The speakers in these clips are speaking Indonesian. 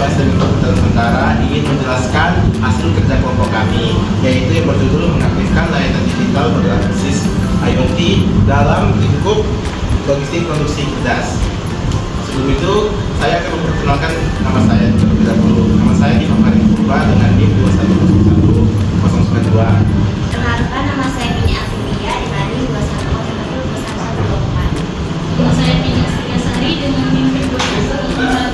STM Komputer Nusantara ingin menjelaskan hasil kerja kelompok kami, yaitu yang berjudul mengaktifkan layanan digital berbasis IoT dalam lingkup logistik produksi cerdas. Sebelum itu, saya akan memperkenalkan nama saya terlebih dahulu. Nama saya Imam Karim Purba dengan NIM 2101092. Perkenalkan, nama saya Pini Afilia dengan NIM 2101014. Nama saya Pini Sari dengan NIM 2101014.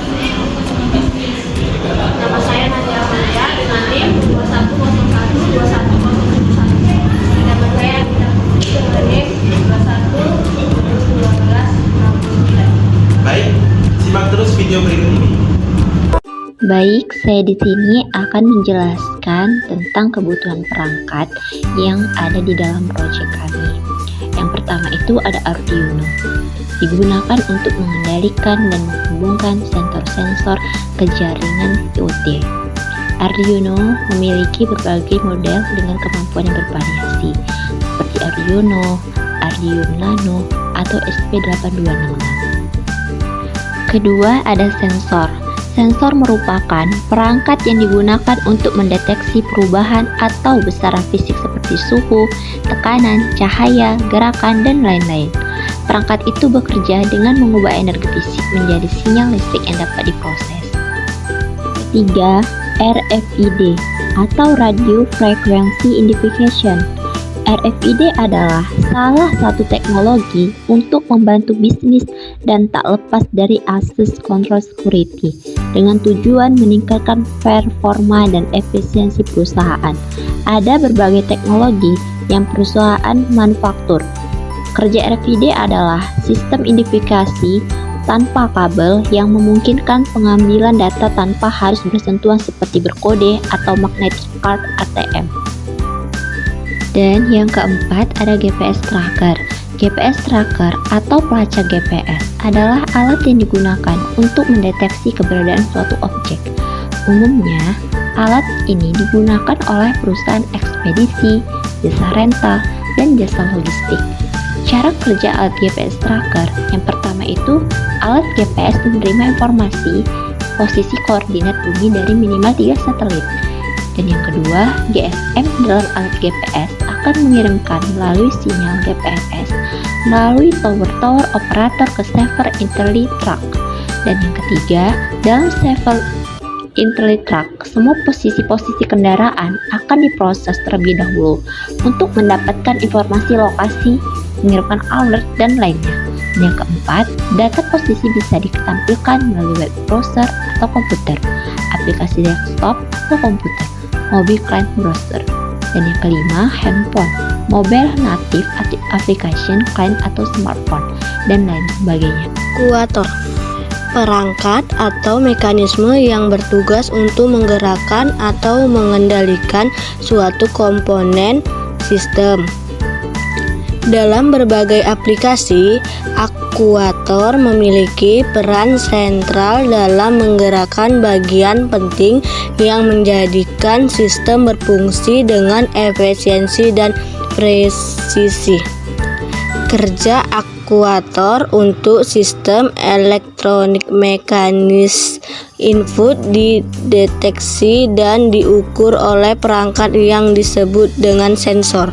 Nama saya Nadia Amalia dengan NIM 210121071. Nama saya Anita Putri dengan NIM 2101269. Baik, simak terus video berikut ini. Baik, saya di sini akan menjelaskan tentang kebutuhan perangkat yang ada di dalam proyek kami. Yang pertama itu ada Arduino. Digunakan untuk mengendalikan dan menghubungkan sensor-sensor ke jaringan IoT. Arduino memiliki berbagai model dengan kemampuan yang bervariasi, seperti Arduino, Arduino Nano, atau SP826. Kedua, ada sensor. Sensor merupakan perangkat yang digunakan untuk mendeteksi perubahan atau besaran fisik seperti suhu, tekanan, cahaya, gerakan, dan lain-lain. Perangkat itu bekerja dengan mengubah energi fisik menjadi sinyal listrik yang dapat diproses. Ketiga, RFID atau Radio Frequency Identification. RFID adalah salah satu teknologi untuk membantu bisnis dan tak lepas dari Access Control Security dengan tujuan meningkatkan performa dan efisiensi perusahaan. Ada berbagai teknologi yang perusahaan manufaktur. Kerja RFID adalah sistem identifikasi tanpa kabel yang memungkinkan pengambilan data tanpa harus bersentuhan seperti berkode atau magnetic card ATM. Dan yang keempat ada GPS tracker. GPS tracker atau pelacak GPS adalah alat yang digunakan untuk mendeteksi keberadaan suatu objek. Umumnya, alat ini digunakan oleh perusahaan ekspedisi, jasa rental, dan jasa logistik. Cara kerja alat GPS tracker, yang pertama itu, alat GPS menerima informasi posisi koordinat bumi dari minimal 3 satelit. Dan yang kedua, GSM dalam alat GPS akan mengirimkan melalui sinyal GPRS melalui tower-tower operator ke server IntelliTrack. Dan yang ketiga, dalam server IntelliTrack, semua posisi-posisi kendaraan akan diproses terlebih dahulu untuk mendapatkan informasi lokasi, mengirimkan alert, dan lainnya. Dan yang keempat, data posisi bisa ditampilkan melalui web browser atau komputer, aplikasi desktop atau komputer, mobil client browser. Dan yang kelima, handphone, mobile native application client atau smartphone, dan lain sebagainya. Aktuator, perangkat atau mekanisme yang bertugas untuk menggerakkan atau mengendalikan suatu komponen sistem. Dalam berbagai aplikasi, aktuator memiliki peran sentral dalam menggerakkan bagian penting yang menjadikan sistem berfungsi dengan efisiensi dan presisi. Kerja aktuator untuk sistem elektronik mekanis input dideteksi dan diukur oleh perangkat yang disebut dengan sensor.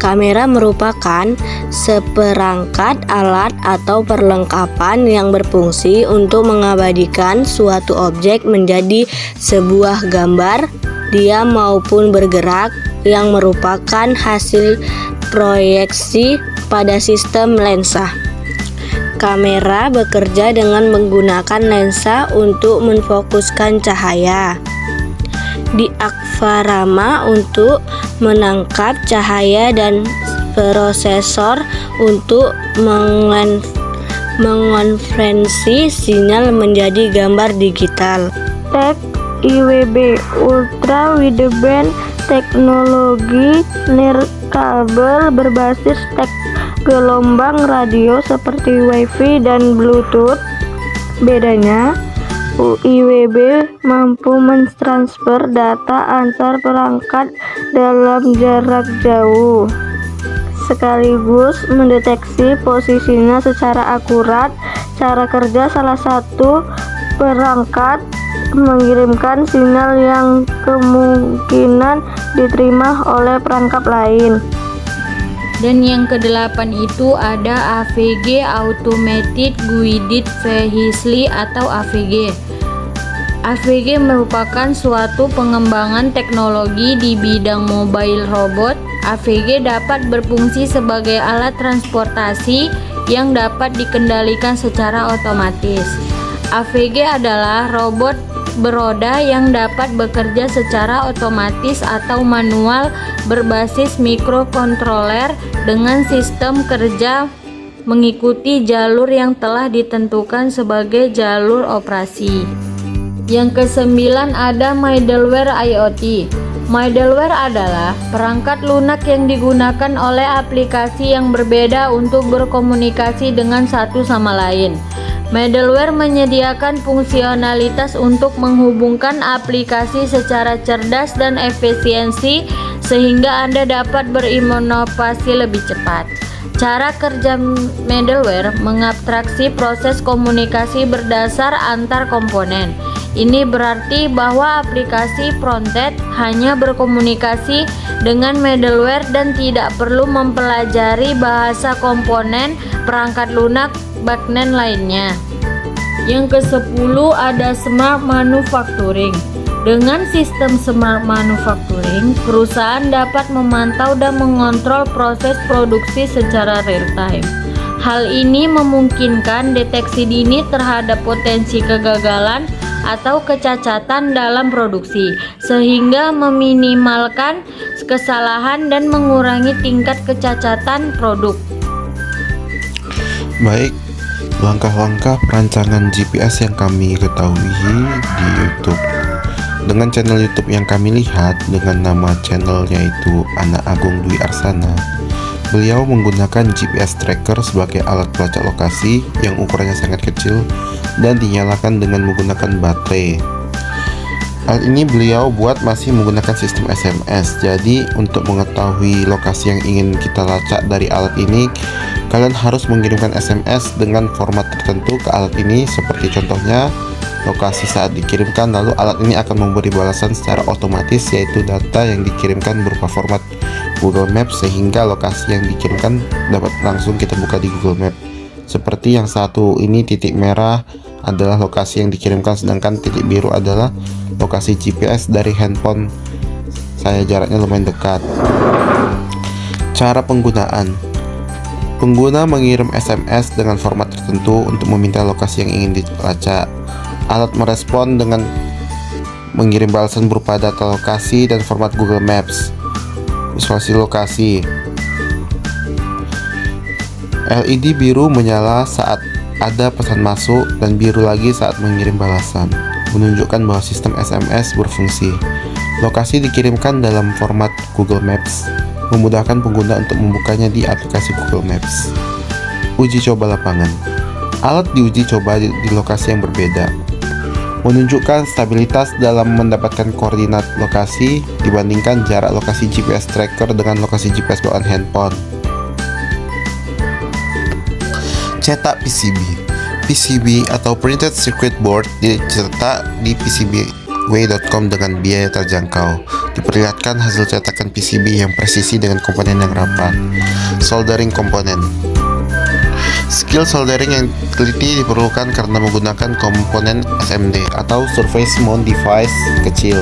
Kamera merupakan seperangkat alat atau perlengkapan yang berfungsi untuk mengabadikan suatu objek menjadi sebuah gambar, diam maupun bergerak, yang merupakan hasil proyeksi pada sistem lensa. Kamera bekerja dengan menggunakan lensa untuk menfokuskan cahaya. Diafragma untuk menangkap cahaya dan prosesor untuk mengonversi sinyal menjadi gambar digital. IWB Ultra Wideband teknologi nirkabel berbasis gelombang radio seperti Wi-Fi dan Bluetooth. Bedanya, IWB mampu mentransfer data antar perangkat dalam jarak jauh, sekaligus mendeteksi posisinya secara akurat. Cara kerja salah satu perangkat mengirimkan sinyal yang kemungkinan diterima oleh perangkat lain. Dan yang kedelapan itu ada AVG, Automated Guided Vehicle atau AVG. AVG merupakan suatu pengembangan teknologi di bidang mobile robot. AVG dapat berfungsi sebagai alat transportasi yang dapat dikendalikan secara otomatis. AVG adalah robot beroda yang dapat bekerja secara otomatis atau manual berbasis mikrokontroler dengan sistem kerja mengikuti jalur yang telah ditentukan sebagai jalur operasi. Yang kesembilan ada middleware IoT. Middleware adalah perangkat lunak yang digunakan oleh aplikasi yang berbeda untuk berkomunikasi dengan satu sama lain. Middleware menyediakan fungsionalitas untuk menghubungkan aplikasi secara cerdas dan efisiensi sehingga Anda dapat berinovasi lebih cepat. Cara kerja middleware mengabstraksi proses komunikasi berdasar antar komponen. Ini berarti bahwa aplikasi frontend hanya berkomunikasi dengan middleware dan tidak perlu mempelajari bahasa komponen perangkat lunak backend lainnya. Yang ke-10 ada Smart Manufacturing. Dengan sistem Smart Manufacturing, perusahaan dapat memantau dan mengontrol proses produksi secara real time. Hal ini memungkinkan deteksi dini terhadap potensi kegagalan atau kecacatan dalam produksi, sehingga meminimalkan kesalahan dan mengurangi tingkat kecacatan produk. Baik, langkah-langkah perancangan GPS yang kami ketahui di YouTube. Dengan channel YouTube yang kami lihat dengan nama channelnya itu Anak Agung Dwi Arsana, beliau menggunakan GPS tracker sebagai alat pelacak lokasi yang ukurannya sangat kecil dan dinyalakan dengan menggunakan baterai. Alat ini beliau buat masih menggunakan sistem SMS. Jadi untuk mengetahui lokasi yang ingin kita lacak dari alat ini, kalian harus mengirimkan SMS dengan format tertentu ke alat ini, seperti contohnya lokasi saat dikirimkan, lalu alat ini akan memberi balasan secara otomatis, yaitu data yang dikirimkan berupa format Google Maps, sehingga lokasi yang dikirimkan dapat langsung kita buka di Google Maps. Seperti yang satu ini, titik merah adalah lokasi yang dikirimkan, sedangkan titik biru adalah lokasi GPS dari handphone saya, jaraknya lumayan dekat. Cara penggunaan: pengguna mengirim SMS dengan format tertentu untuk meminta lokasi yang ingin dilacak. Alat merespon dengan mengirim balasan berupa data lokasi dan format Google Maps. Visualisasi lokasi. LED biru menyala saat ada pesan masuk dan biru lagi saat mengirim balasan, menunjukkan bahwa sistem SMS berfungsi. Lokasi dikirimkan dalam format Google Maps, memudahkan pengguna untuk membukanya di aplikasi Google Maps. Uji coba lapangan. Alat diuji coba di lokasi yang berbeda, menunjukkan stabilitas dalam mendapatkan koordinat lokasi dibandingkan jarak lokasi GPS tracker dengan lokasi GPS bawaan handphone. Cetak PCB. PCB atau Printed Circuit Board dicetak di PCBWay.com dengan biaya terjangkau. Diperlihatkan hasil cetakan PCB yang presisi dengan komponen yang rapat. Soldering komponen. Skill soldering yang teliti diperlukan karena menggunakan komponen SMD atau Surface Mount Device kecil.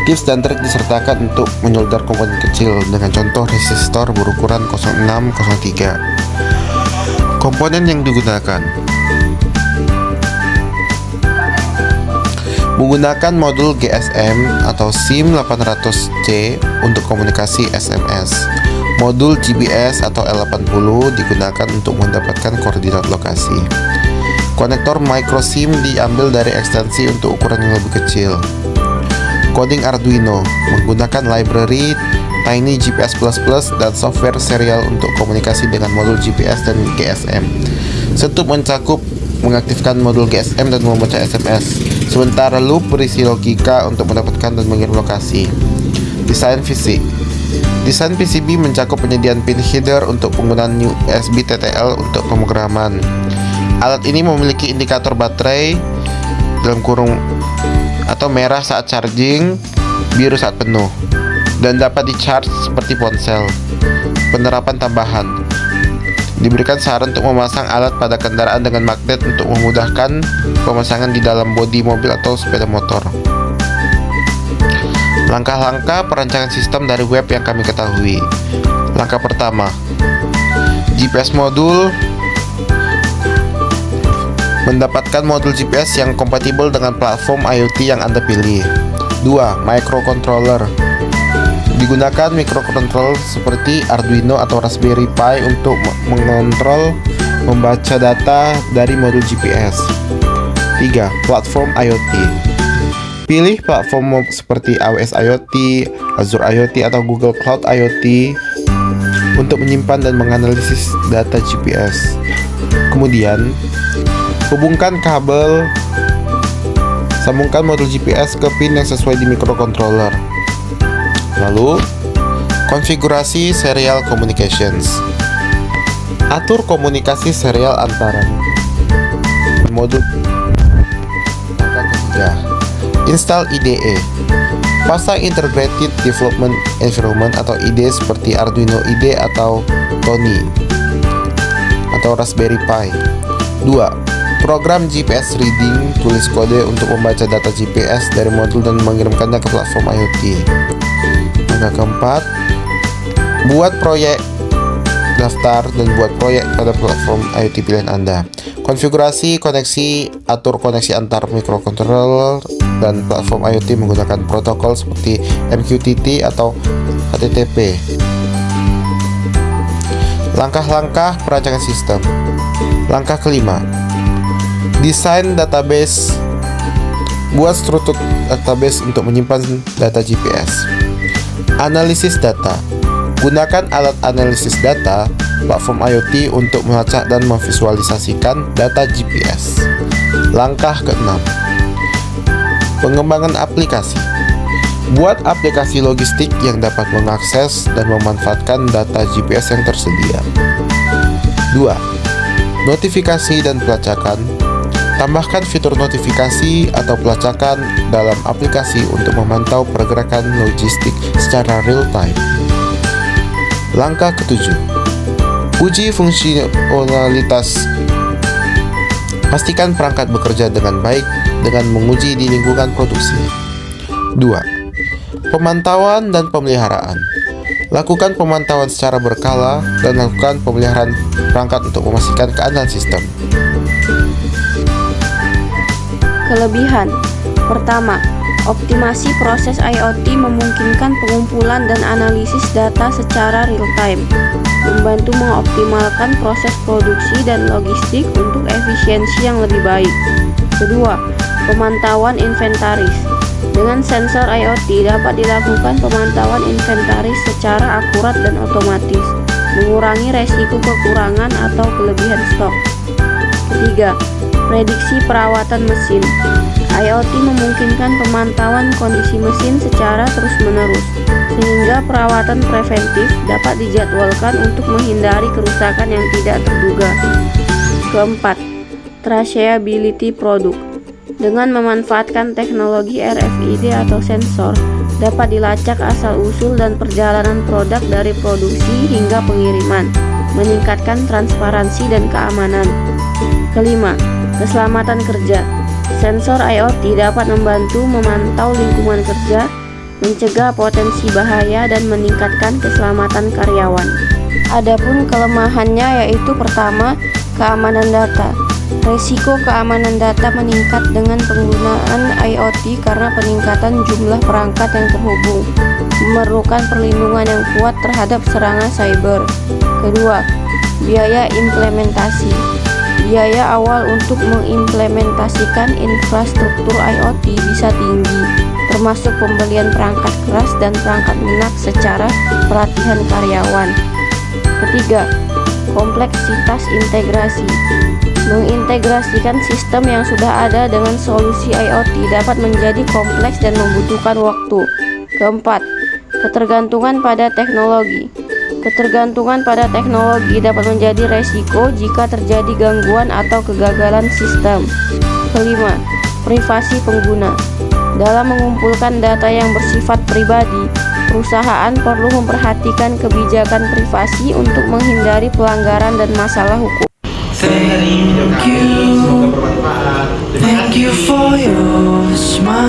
Tips dan trik disertakan untuk menyolder komponen kecil dengan contoh resistor berukuran 0603. Komponen yang digunakan: menggunakan modul GSM atau SIM800C untuk komunikasi SMS. Modul GPS atau L80 digunakan untuk mendapatkan koordinat lokasi. Konektor micro SIM diambil dari ekstensi untuk ukuran yang lebih kecil. Coding Arduino menggunakan library Tiny GPS++ dan software serial untuk komunikasi dengan modul GPS dan GSM. Setup mencakup mengaktifkan modul GSM dan membaca SMS, sementara loop berisi logika untuk mendapatkan dan mengirim lokasi. Desain fisik. Desain PCB mencakup penyediaan pin header untuk penggunaan USB TTL untuk pemrograman. Alat ini memiliki indikator baterai dalam kurung atau merah saat charging, biru saat penuh, dan dapat di-charge seperti ponsel. Penerapan tambahan: diberikan saran untuk memasang alat pada kendaraan dengan magnet untuk memudahkan pemasangan di dalam bodi mobil atau sepeda motor. Langkah-langkah perancangan sistem dari web yang kami ketahui. Langkah pertama, GPS modul. Mendapatkan modul GPS yang kompatibel dengan platform IoT yang Anda pilih. 2. Microcontroller. Digunakan microcontroller seperti Arduino atau Raspberry Pi untuk mengontrol membaca data dari modul GPS. 3. Platform IoT. Pilih platform seperti AWS IoT, Azure IoT atau Google Cloud IoT untuk menyimpan dan menganalisis data GPS. Kemudian, hubungkan kabel, sambungkan modul GPS ke pin yang sesuai di microcontroller. Lalu, konfigurasi serial communications. Atur komunikasi serial antara modul. Langkah ketiga, install IDE. Pasang Integrated Development Environment atau IDE seperti Arduino IDE atau Tony atau Raspberry Pi. 2. Program GPS reading, tulis kode untuk membaca data GPS dari modul dan mengirimkannya ke platform IoT. Langkah keempat, buat proyek, daftar dan buat proyek pada platform IoT pilihan Anda. Konfigurasi koneksi, atur koneksi antar microcontroller dan platform IoT menggunakan protokol seperti MQTT atau HTTP. Langkah-langkah perancangan sistem. Langkah kelima, desain database. Buat struktur database untuk menyimpan data GPS. Analisis data. Gunakan alat analisis data platform IoT untuk melacak dan memvisualisasikan data GPS. Langkah keenam, pengembangan aplikasi. Buat aplikasi logistik yang dapat mengakses dan memanfaatkan data GPS yang tersedia. 2. Notifikasi dan pelacakan. Tambahkan fitur notifikasi atau pelacakan dalam aplikasi untuk memantau pergerakan logistik secara real time. Langkah ketujuh, uji fungsionalitas. Pastikan perangkat bekerja dengan baik dengan menguji di lingkungan produksi. 2. Pemantauan dan pemeliharaan. Lakukan pemantauan secara berkala dan lakukan pemeliharaan perangkat untuk memastikan keamanan sistem. Kelebihan. Pertama, optimasi proses IoT memungkinkan pengumpulan dan analisis data secara real-time, membantu mengoptimalkan proses produksi dan logistik untuk efisiensi yang lebih baik. Kedua, pemantauan inventaris. Dengan sensor IoT dapat dilakukan pemantauan inventaris secara akurat dan otomatis, mengurangi resiko kekurangan atau kelebihan stok. Ketiga, prediksi perawatan mesin. IoT memungkinkan pemantauan kondisi mesin secara terus-menerus, sehingga perawatan preventif dapat dijadwalkan untuk menghindari kerusakan yang tidak terduga. Keempat, traceability produk. Dengan memanfaatkan teknologi RFID atau sensor, dapat dilacak asal-usul dan perjalanan produk dari produksi hingga pengiriman, meningkatkan transparansi dan keamanan. Kelima, keselamatan kerja. Sensor IoT dapat membantu memantau lingkungan kerja, mencegah potensi bahaya dan meningkatkan keselamatan karyawan. Adapun kelemahannya yaitu pertama, keamanan data. Risiko keamanan data meningkat dengan penggunaan IoT karena peningkatan jumlah perangkat yang terhubung, memerlukan perlindungan yang kuat terhadap serangan cyber. Kedua, biaya implementasi. Biaya awal untuk mengimplementasikan infrastruktur IoT bisa tinggi, termasuk pembelian perangkat keras dan perangkat lunak secara pelatihan karyawan. Ketiga, kompleksitas integrasi. Mengintegrasikan sistem yang sudah ada dengan solusi IoT dapat menjadi kompleks dan membutuhkan waktu. Keempat, ketergantungan pada teknologi. Ketergantungan pada teknologi dapat menjadi resiko jika terjadi gangguan atau kegagalan sistem. Kelima, privasi pengguna. Dalam mengumpulkan data yang bersifat pribadi, perusahaan perlu memperhatikan kebijakan privasi untuk menghindari pelanggaran dan masalah hukum. Sekian dari video kami, semoga bermanfaat. Terima kasih.